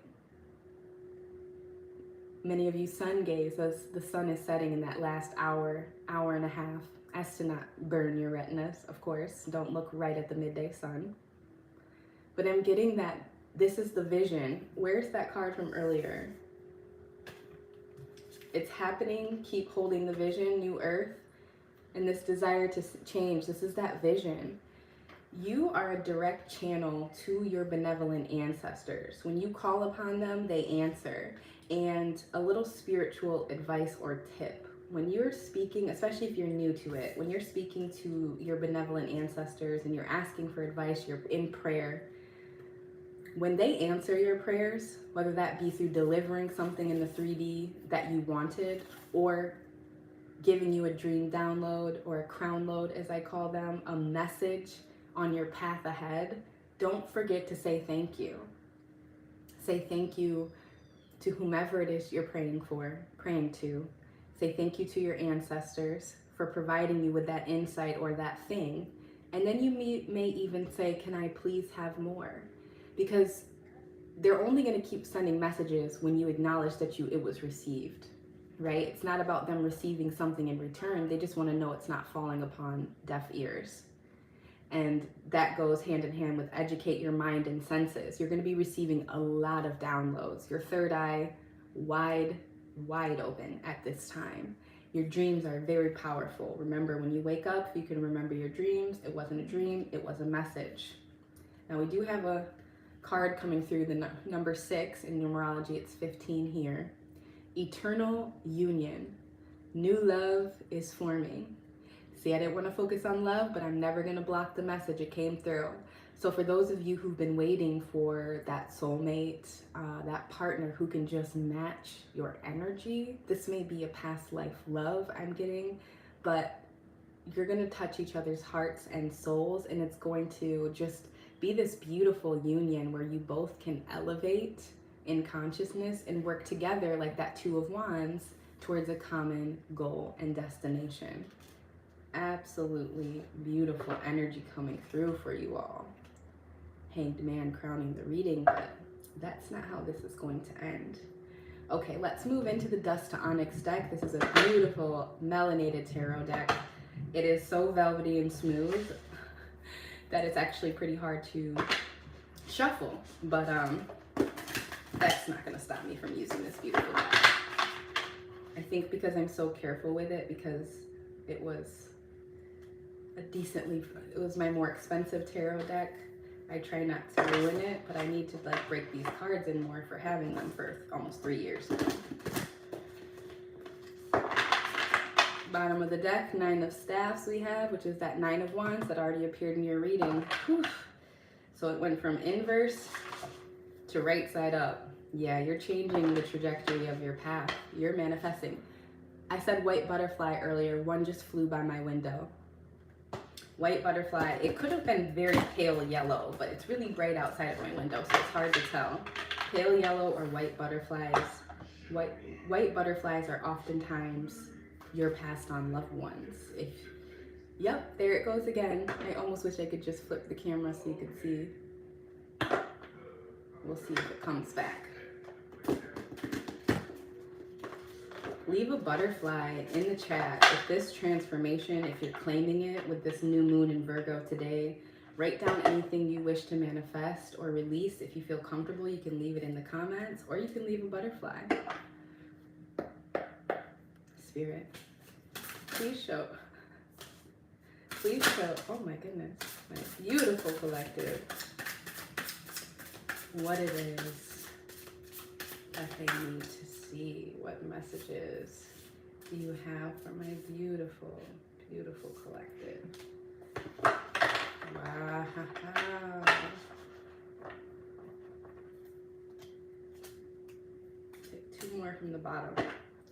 Many of you sun gaze as the sun is setting in that last hour and a half, as to not burn your retinas, of course. Don't look right at the midday sun. But I'm getting that this is the vision. Where's that card from earlier? It's happening. Keep holding the vision, new earth, and this desire to change. This is that vision. You are a direct channel to your benevolent ancestors. When you call upon them, they answer. And a little spiritual advice or tip. When you're speaking, especially if you're new to it, when you're speaking to your benevolent ancestors and you're asking for advice, you're in prayer, when they answer your prayers, whether that be through delivering something in the 3D that you wanted, or giving you a dream download or a crown load, as I call them, a message on your path ahead, don't forget to say thank you. Say thank you to whomever it is you're praying to. Say thank you to your ancestors for providing you with that insight or that thing. And then you may even say, can I please have more? Because they're only going to keep sending messages when you acknowledge that it was received, right? It's not about them receiving something in return. They just want to know it's not falling upon deaf ears. And that goes hand in hand with educate your mind and senses. You're going to be receiving a lot of downloads. Your third eye wide open at this time. Your dreams are very powerful. Remember, when you wake up, you can remember your dreams. It wasn't a dream, it was a message. Now we do have a card coming through, the number 6 in numerology. It's 15 here. Eternal union. New love is forming. See, I didn't want to focus on love, but I'm never going to block the message. It came through. So for those of you who've been waiting for that soulmate, that partner who can just match your energy, this may be a past life love I'm getting, but you're going to touch each other's hearts and souls, and it's going to just be this beautiful union where you both can elevate in consciousness and work together like that Two of Wands towards a common goal and destination. Absolutely beautiful energy coming through for you all. Hanged Man crowning the reading, but that's not how this is going to end. Okay, let's move into the Dust to Onyx deck. This is a beautiful melanated tarot deck. It is so velvety and smooth that it's actually pretty hard to shuffle, but that's not gonna stop me from using this beautiful deck. I think because I'm so careful with it, because it was it was my more expensive tarot deck, I try not to ruin it, but I need to like break these cards in more for having them for almost 3 years now. Bottom of the deck, Nine of Staffs we have, which is that Nine of Wands that already appeared in your reading. Whew. So it went from inverse to right side up. Yeah, you're changing the trajectory of your path. You're manifesting. I said white butterfly earlier. One just flew by my window. White butterfly. It could have been very pale yellow, but it's really bright outside of my window, so it's hard to tell. Pale yellow or white butterflies. White butterflies are oftentimes your passed on loved ones. Yep, there it goes again. I almost wish I could just flip the camera so you could see. We'll see if it comes back. Leave a butterfly in the chat if this transformation, if you're claiming it with this new moon in Virgo today. Write down anything you wish to manifest or release. If you feel comfortable, you can leave it in the comments, or you can leave a butterfly. Spirit, please show, oh my goodness, my beautiful collective, what it is that they need to see. What messages do you have for my beautiful, beautiful collective? Wow. Take 2 more from the bottom.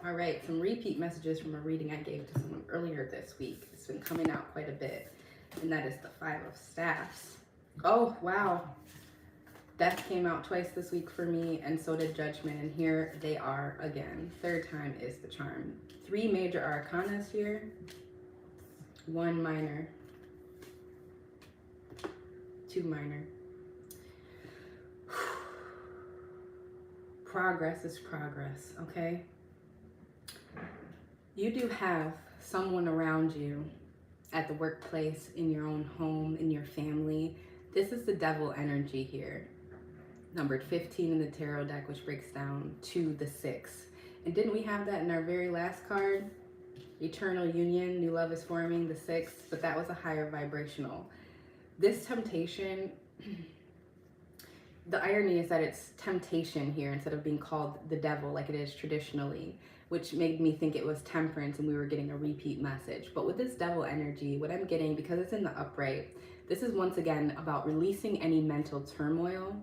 All right, some repeat messages from a reading I gave to someone earlier this week. It's been coming out quite a bit, and that is the Five of Staffs. Oh, wow. Death came out twice this week for me, and so did Judgment, and here they are again. 3rd time is the charm. 3 major arcanas here, 1 minor, 2 minor. Progress is progress, okay? You do have someone around you at the workplace, in your own home, in your family. This is the devil energy here. Numbered 15 in the tarot deck, which breaks down to the 6. And didn't we have that in our very last card? Eternal union, new love is forming, the 6, but that was a higher vibrational. This temptation, the irony is that it's temptation here instead of being called the devil like it is traditionally, which made me think it was temperance and we were getting a repeat message. But with this devil energy, what I'm getting, because it's in the upright, this is once again about releasing any mental turmoil,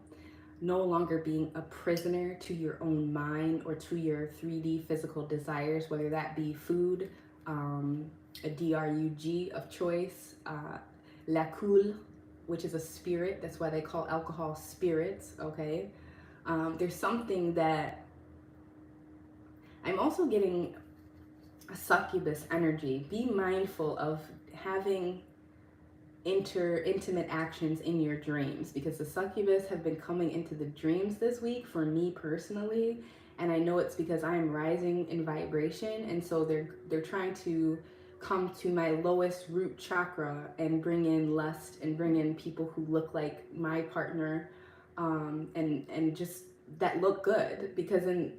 no longer being a prisoner to your own mind or to your 3D physical desires, whether that be food, a drug of choice, la cool, which is a spirit. That's why they call alcohol spirits, okay? There's something that I'm also getting, a succubus energy. Be mindful of having intimate actions in your dreams, because the succubus have been coming into the dreams this week for me personally, and I know it's because I am rising in vibration, and so they're trying to come to my lowest root chakra and bring in lust and bring in people who look like my partner, and just that look good, because in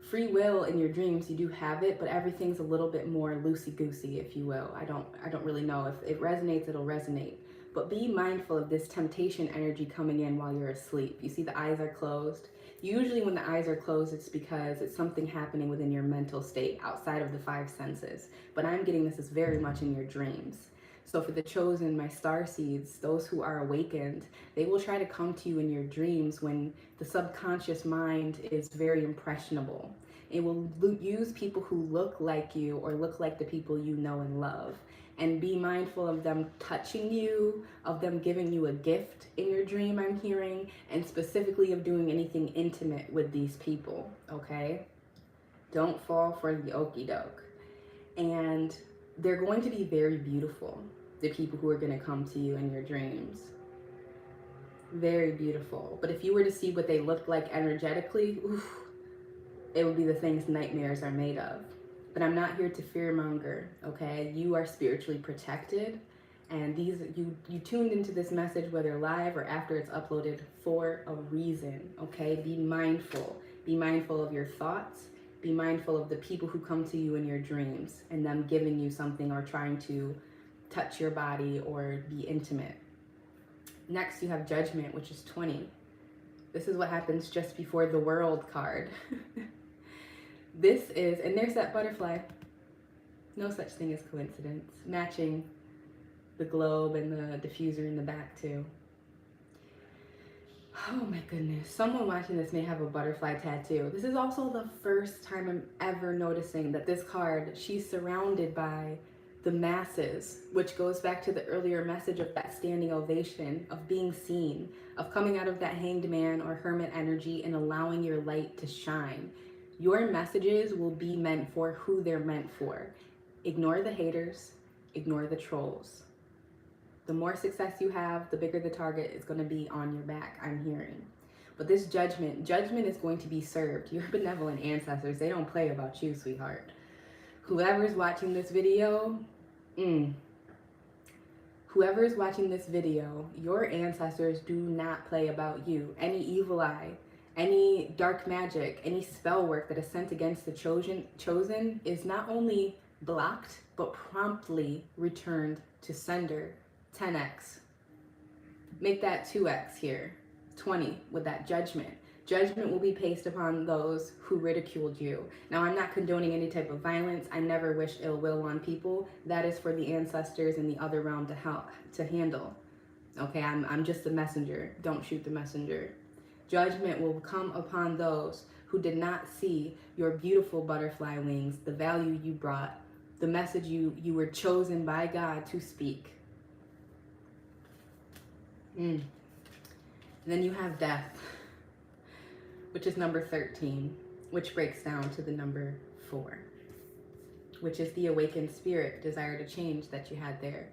free will in your dreams you do have it, but everything's a little bit more loosey-goosey, if you will. I don't really know. If it resonates, it'll resonate. But be mindful of this temptation energy coming in while you're asleep. You see the eyes are closed. Usually when the eyes are closed, it's because it's something happening within your mental state outside of the 5 senses. But I'm getting this is very much in your dreams. So for the chosen, my star seeds, those who are awakened, they will try to come to you in your dreams when the subconscious mind is very impressionable. It will use people who look like you or look like the people you know and love. and be mindful of them touching you, of them giving you a gift in your dream, I'm hearing, and specifically of doing anything intimate with these people, okay? Don't fall for the okie doke. And they're going to be very beautiful, the people who are going to come to you in your dreams. Very beautiful. But if you were to see what they looked like energetically, oof, it would be the things nightmares are made of. But I'm not here to fearmonger, okay? You are spiritually protected, and you tuned into this message, whether live or after it's uploaded, for a reason, okay? Be mindful. Be mindful of your thoughts. Be mindful of the people who come to you in your dreams and them giving you something or trying to touch your body or be intimate. Next, you have Judgment, which is 20. This is what happens just before the World card. This is, and there's that butterfly. No such thing as coincidence. Matching the globe and the diffuser in the back too. Oh my goodness. Someone watching this may have a butterfly tattoo. This is also the first time I'm ever noticing that this card, she's surrounded by the masses, which goes back to the earlier message of that standing ovation, of being seen, of coming out of that hanged man or hermit energy and allowing your light to shine. Your messages will be meant for who they're meant for. Ignore the haters, ignore the trolls. The more success you have, the bigger the target is going to be on your back, I'm hearing. But this judgment is going to be served. Your benevolent ancestors, they don't play about you, sweetheart. Whoever's watching this video, whoever's watching this video, your ancestors do not play about you. Any evil eye, any dark magic, any spell work that is sent against the chosen is not only blocked, but promptly returned to sender. 10x. Make that 2x here. 20 with that judgment. Judgment will be placed upon those who ridiculed you. Now, I'm not condoning any type of violence. I never wish ill will on people. That is for the ancestors in the other realm to help, to handle. Okay, I'm just the messenger. Don't shoot the messenger. Judgment will come upon those who did not see your beautiful butterfly wings, the value you brought, the message you were chosen by God to speak. And then you have Death, which is number 13, which breaks down to the number 4, which is the awakened spirit, desire to change that you had there.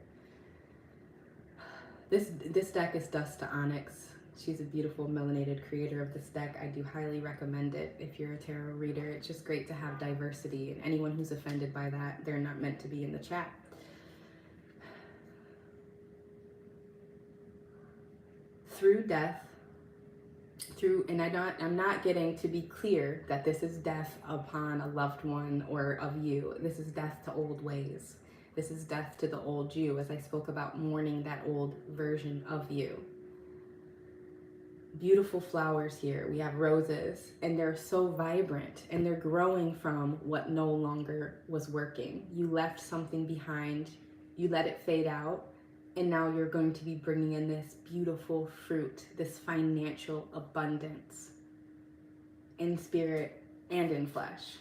This deck is Dust to Onyx. She's a beautiful melanated creator of this deck. I do highly recommend it if you're a tarot reader. It's just great to have diversity, and anyone who's offended by that, they're not meant to be in the chat. Through death, and I'm not getting to be clear that this is death upon a loved one or of you. This is death to old ways. This is death to the old you, as I spoke about mourning that old version of you. Beautiful flowers here. We have roses, and they're so vibrant, and they're growing from what no longer was working. You left something behind, you let it fade out, and now you're going to be bringing in this beautiful fruit, this financial abundance in spirit and in flesh.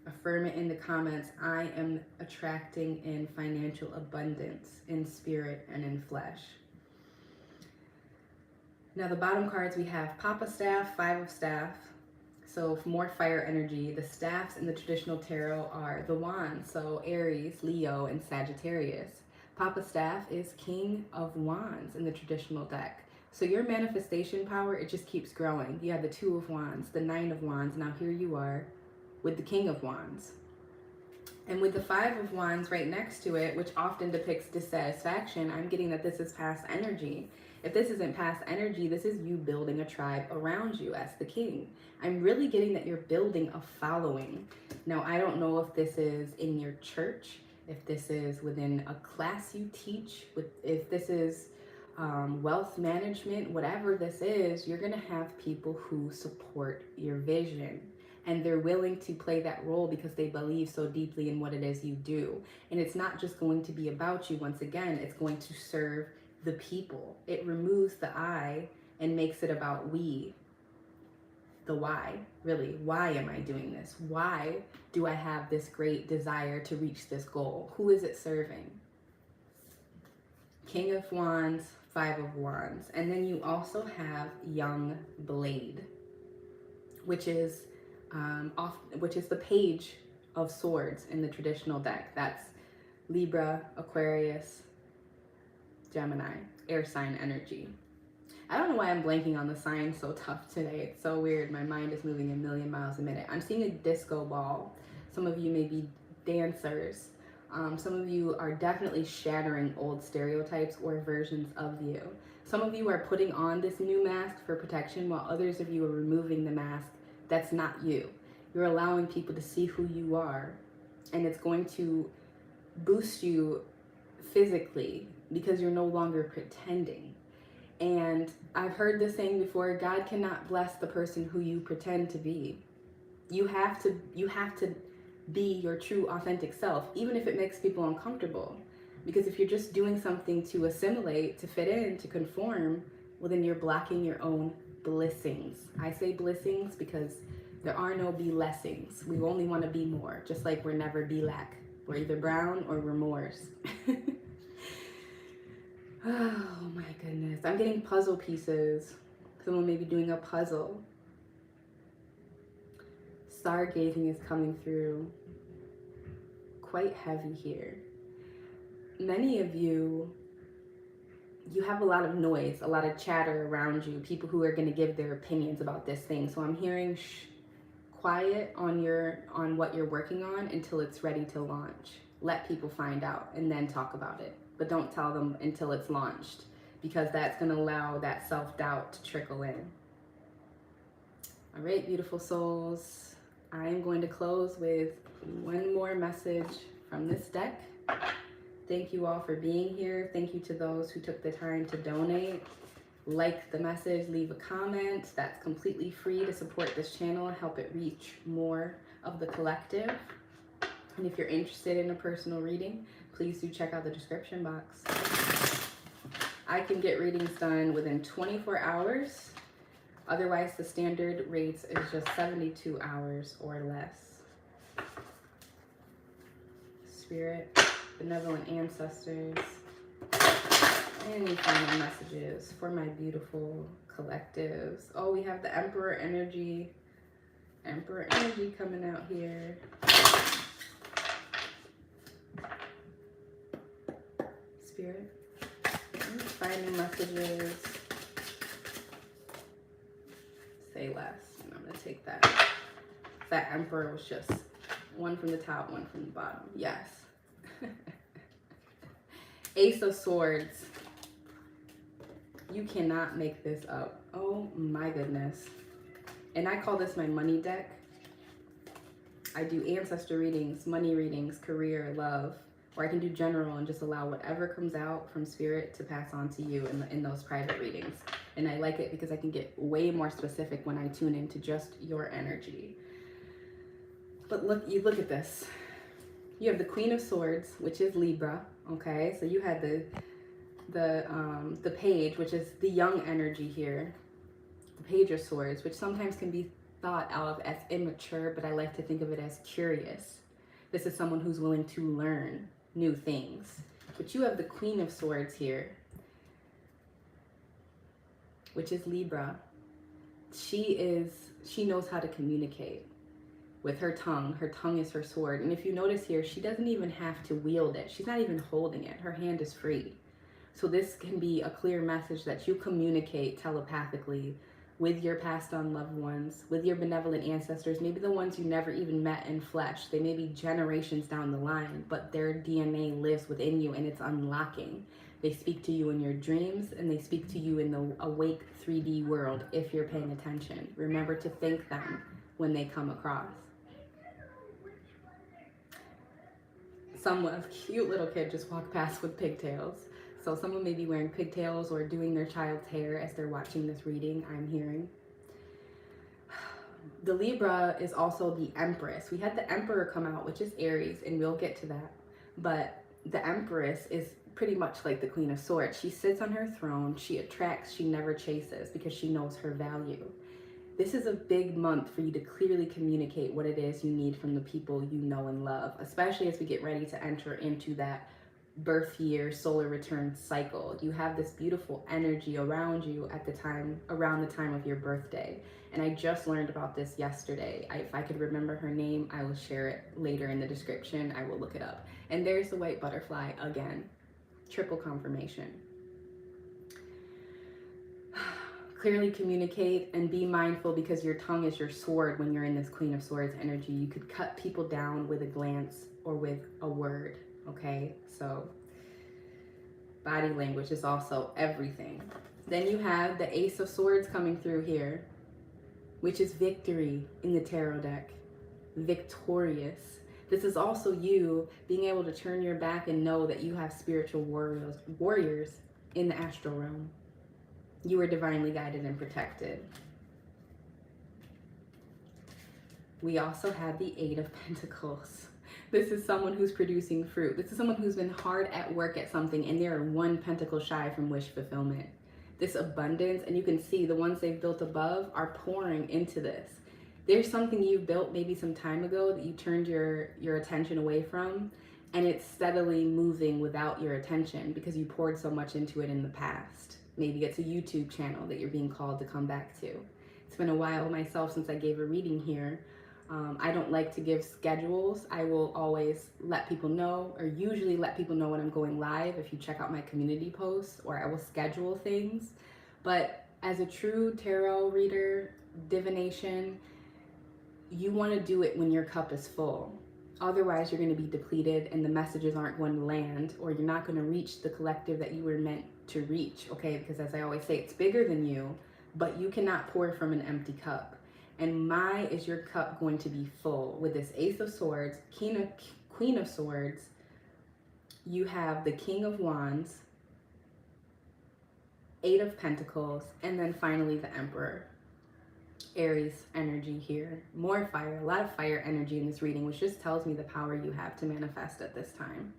Affirm it in the comments. I am attracting in financial abundance in spirit and in flesh. Now the bottom cards, we have Papa Staff, 5 of Staff. So for more fire energy, the staffs in the traditional tarot are the wands, so Aries, Leo, and Sagittarius. Papa Staff is King of Wands in the traditional deck. So your manifestation power, it just keeps growing. You have the 2 of Wands, the 9 of Wands. Now here you are with the King of Wands. And with the 5 of Wands right next to it, which often depicts dissatisfaction, I'm getting that this is past energy. If this isn't past energy, this is you building a tribe around you as the king. I'm really getting that you're building a following. Now, I don't know if this is in your church, if this is within a class you teach, if this is wealth management, whatever this is, you're gonna have people who support your vision. And they're willing to play that role because they believe so deeply in what it is you do. And it's not just going to be about you. Once again, it's going to serve the people. It removes the I and makes it about we. the why, really. Why am I doing this? Why do I have this great desire to reach this goal? Who is it serving? King of Wands, Five of Wands. And then you also have Young Blade, which is the Page of Swords in the traditional deck. That's Libra, Aquarius, Gemini, air sign energy. I don't know why I'm blanking on the signs so tough today. It's so weird. My mind is moving a million miles a minute. I'm seeing a disco ball. Some of you may be dancers. Some of you are definitely shattering old stereotypes or versions of you. Some of you are putting on this new mask for protection, while others of you are removing the mask that's not you. You're allowing people to see who you are, and it's going to boost you physically because you're no longer pretending. And I've heard this saying before, God cannot bless the person who you pretend to be. You have to be your true authentic self, even if it makes people uncomfortable. Because if you're just doing something to assimilate, to fit in, to conform, well, then you're blocking your own blessings. I say blessings because there are no be lessings. We only want to be more, just like we're never be lack. We're either brown or we're Moors. Oh my goodness. I'm getting puzzle pieces. Someone may be doing a puzzle. Stargazing is coming through quite heavy here. Many of you have a lot of noise, a lot of chatter around you, people who are going to give their opinions about this thing. So I'm hearing quiet on what you're working on until it's ready to launch. Let people find out and then talk about it. But don't tell them until it's launched, because that's going to allow that self-doubt to trickle in. All right, beautiful souls. I am going to close with one more message from this deck. Thank you all for being here. Thank you to those who took the time to donate. Like the message, leave a comment. That's completely free to support this channel and help it reach more of the collective. And if you're interested in a personal reading, please do check out the description box. I can get readings done within 24 hours. Otherwise, the standard rates is just 72 hours or less. Spirit, benevolent ancestors, any final messages for my beautiful collectives. Oh, we have the Emperor energy. Emperor energy coming out here. Spirit, final messages. Say less, and I'm gonna take that. That Emperor was just one from the top, one from the bottom. Yes. Ace of Swords. You cannot make this up. Oh my goodness. And I call this my money deck. I do ancestor readings, money readings, career, love, or I can do general and just allow whatever comes out from Spirit to pass on to you in those private readings. And I like it because I can get way more specific when I tune into just your energy. But look at this. You have the Queen of Swords, which is Libra, okay? So you had the Page, which is the young energy here. The Page of Swords, which sometimes can be thought of as immature, but I like to think of it as curious. This is someone who's willing to learn new things. But you have the Queen of Swords here, which is Libra. She knows how to communicate with her tongue. Her tongue is her sword. And if you notice here, she doesn't even have to wield it. She's not even holding it. Her hand is free. So this can be a clear message that you communicate telepathically with your passed on loved ones, with your benevolent ancestors, maybe the ones you never even met in flesh. They may be generations down the line, but their DNA lives within you and it's unlocking. They speak to you in your dreams and they speak to you in the awake 3D world if you're paying attention. Remember to thank them when they come across. A cute little kid just walked past with pigtails. So someone may be wearing pigtails or doing their child's hair as they're watching this reading, I'm hearing. The Libra is also the Empress. We had the Emperor come out, which is Aries, and we'll get to that. But the Empress is pretty much like the Queen of Swords. She sits on her throne, she attracts, she never chases because she knows her value. This is a big month for you to clearly communicate what it is you need from the people you know and love, especially as we get ready to enter into that birth year solar return cycle. You have this beautiful energy around you at the time, around the time of your birthday. And I just learned about this yesterday. If I could remember her name, I will share it later in the description. I will look it up. And there's the white butterfly again. Triple confirmation. Clearly communicate and be mindful, because your tongue is your sword when you're in this Queen of Swords energy. You could cut people down with a glance or with a word, okay? So body language is also everything. Then you have the Ace of Swords coming through here, which is victory in the tarot deck. Victorious. This is also you being able to turn your back and know that you have spiritual warriors in the astral realm. You are divinely guided and protected. We also have the Eight of Pentacles. This is someone who's producing fruit. This is someone who's been hard at work at something, and they're one pentacle shy from wish fulfillment. This abundance, and you can see the ones they've built above are pouring into this. There's something you've built maybe some time ago that you turned your attention away from, and it's steadily moving without your attention because you poured so much into it in the past. Maybe it's a YouTube channel that you're being called to come back to. It's been a while myself since I gave a reading here. I don't like to give schedules. I will always let people know, or usually let people know when I'm going live if you check out my community posts, or I will schedule things. But as a true tarot reader, divination, you want to do it when your cup is full. Otherwise, you're going to be depleted and the messages aren't going to land, or you're not going to reach the collective that you were meant to reach, okay? Because as I always say, it's bigger than you, but you cannot pour from an empty cup. And is your cup going to be full with this Ace of Swords, Queen of Swords. You have the King of Wands, Eight of Pentacles, and then finally the Emperor. Aries energy here. More fire, a lot of fire energy in this reading, which just tells me the power you have to manifest at this time.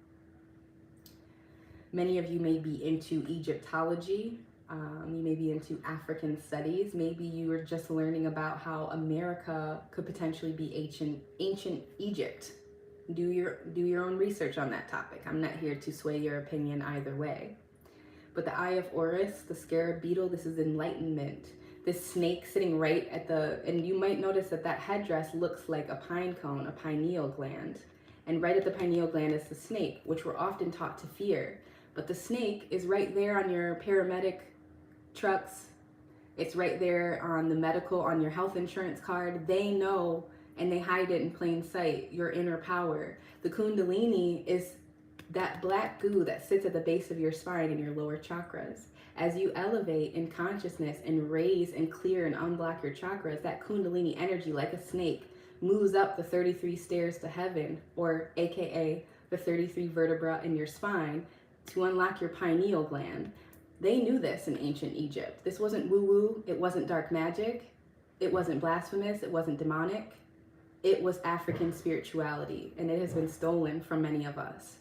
Many of you may be into Egyptology. You may be into African studies. Maybe you are just learning about how America could potentially be ancient Egypt. Do your own research on that topic. I'm not here to sway your opinion either way. But the Eye of Horus, the scarab beetle, this is enlightenment. This snake sitting right at and you might notice that headdress looks like a pine cone, a pineal gland. And right at the pineal gland is the snake, which we're often taught to fear. But the snake is right there on your paramedic trucks. It's right there on the medical, on your health insurance card. They know, and they hide it in plain sight, your inner power. The Kundalini is that black goo that sits at the base of your spine in your lower chakras. As you elevate in consciousness and raise and clear and unblock your chakras, that Kundalini energy, like a snake, moves up the 33 stairs to heaven, or AKA the 33 vertebra in your spine, to unlock your pineal gland. They knew this in ancient Egypt. This wasn't woo-woo. It wasn't dark magic. It wasn't blasphemous. It wasn't demonic. It was African spirituality, and it has been stolen from many of us.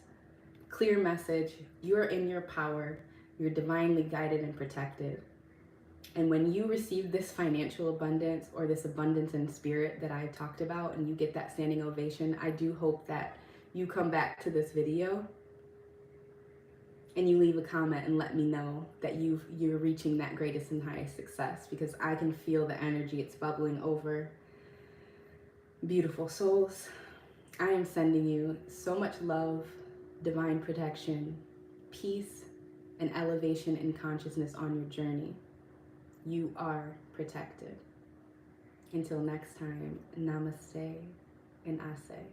Clear message. You're in your power. You're divinely guided and protected. And when you receive this financial abundance, or this abundance in spirit that I talked about, and you get that standing ovation, I do hope that you come back to this video and you leave a comment and let me know that you're reaching that greatest and highest success, because I can feel the energy. It's bubbling over. Beautiful souls, I am sending you so much love, divine protection, peace, and elevation in consciousness on your journey. You are protected. Until next time, namaste and ase.